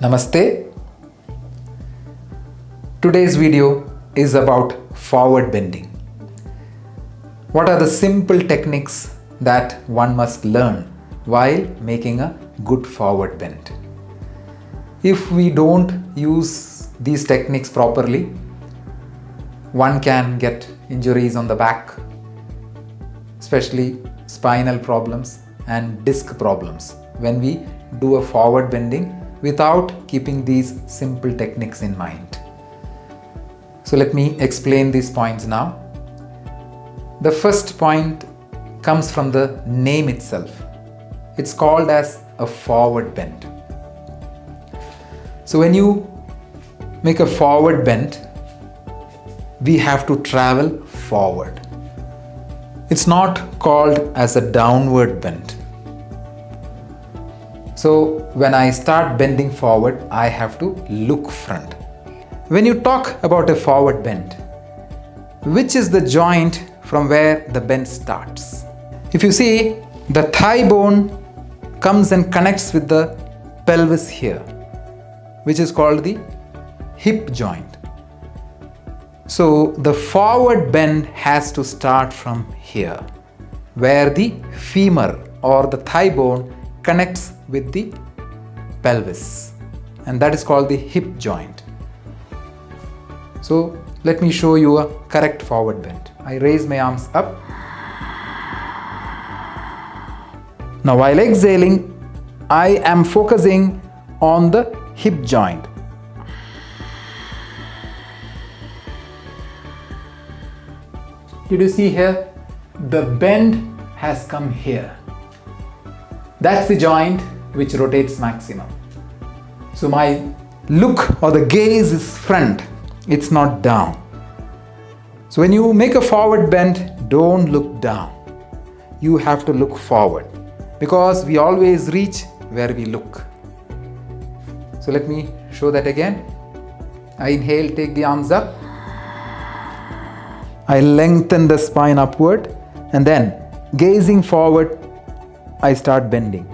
Namaste. Today's video is about forward bending. What are the simple techniques that one must learn while making a good forward bend? If we don't use these techniques properly, one can get injuries on the back, especially spinal problems and disc problems when we do a forward bending without keeping these simple techniques in mind. So let me explain these points now. The first point comes from the name itself. It's called as a forward bend. So when you make a forward bend, we have to travel forward. It's not called as a downward bend. So when I start bending forward, I have to look front. When you talk about a forward bend, which is the joint from where the bend starts? If you see, the thigh bone comes and connects with the pelvis here, which is called the hip joint. So the forward bend has to start from here, where the femur or the thigh bone connects with the pelvis, and that is called the hip joint. So let me show you a correct forward bend. I raise my arms up. Now while exhaling, I am focusing on the hip joint. Did you see here? The bend has come here. That's the joint which rotates maximum. So my look or the gaze is front, it's not down. So when you make a forward bend, don't look down. You have to look forward, because we always reach where we look. So let me show that again. I inhale, take the arms up. I lengthen the spine upward, and then gazing forward, I start bending.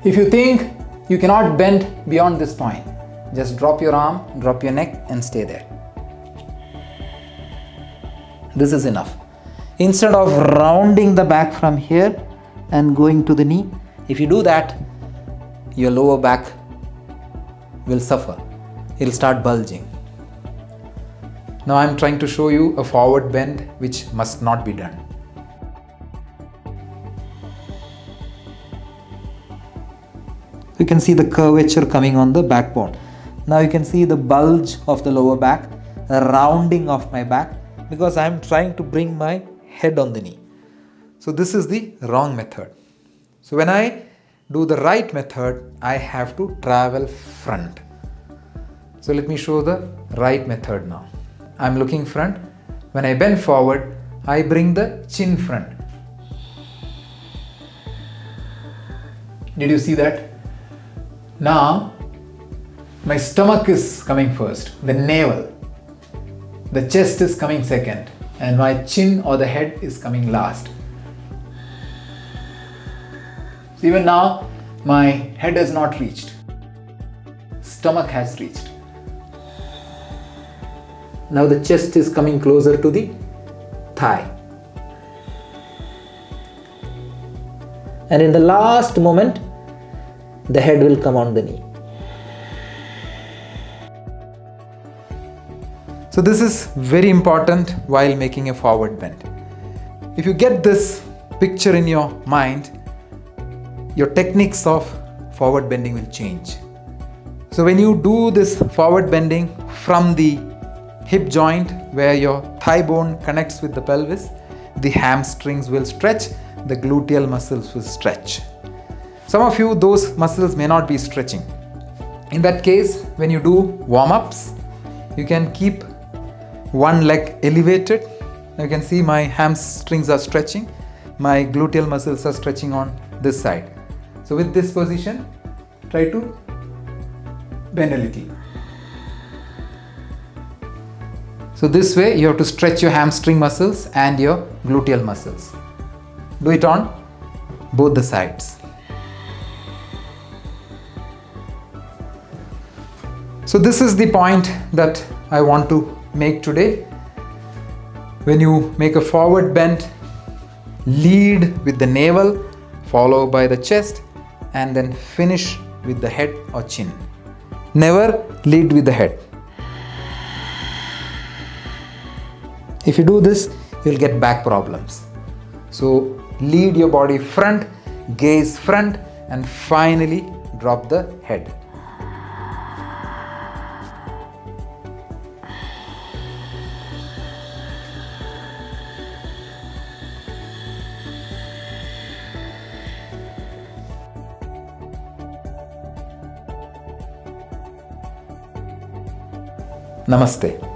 If you think you cannot bend beyond this point, just drop your arm, drop your neck and stay there. This is enough. Instead of rounding the back from here and going to the knee, if you do that, your lower back will suffer. It'll start bulging. Now I'm trying to show you a forward bend which must not be done. You can see the curvature coming on the backbone. Now you can see the bulge of the lower back, a rounding of my back, because I'm trying to bring my head on the knee. So this is the wrong method. So when I do the right method, I have to travel front. So let me show the right method now. I'm looking front. When I bend forward, I bring the chin front. Did you see that? Now, my stomach is coming first, the navel. The chest is coming second, and my chin or the head is coming last. So even now, my head has not reached. Stomach has reached. Now the chest is coming closer to the thigh. And in the last moment, the head will come on the knee. So this is very important while making a forward bend. If you get this picture in your mind, your techniques of forward bending will change. So when you do this forward bending from the hip joint where your thigh bone connects with the pelvis, the hamstrings will stretch, the gluteal muscles will stretch. Some of you, those muscles may not be stretching. In that case, when you do warm-ups, you can keep one leg elevated. Now you can see my hamstrings are stretching, my gluteal muscles are stretching on this side. So with this position, try to bend a little. So this way you have to stretch your hamstring muscles and your gluteal muscles. Do it on both the sides. So this is the point that I want to make today. When you make a forward bend, lead with the navel, follow by the chest, and then finish with the head or chin. Never lead with the head. If you do this, you'll get back problems. So lead your body front, gaze front, and finally drop the head. Namaste.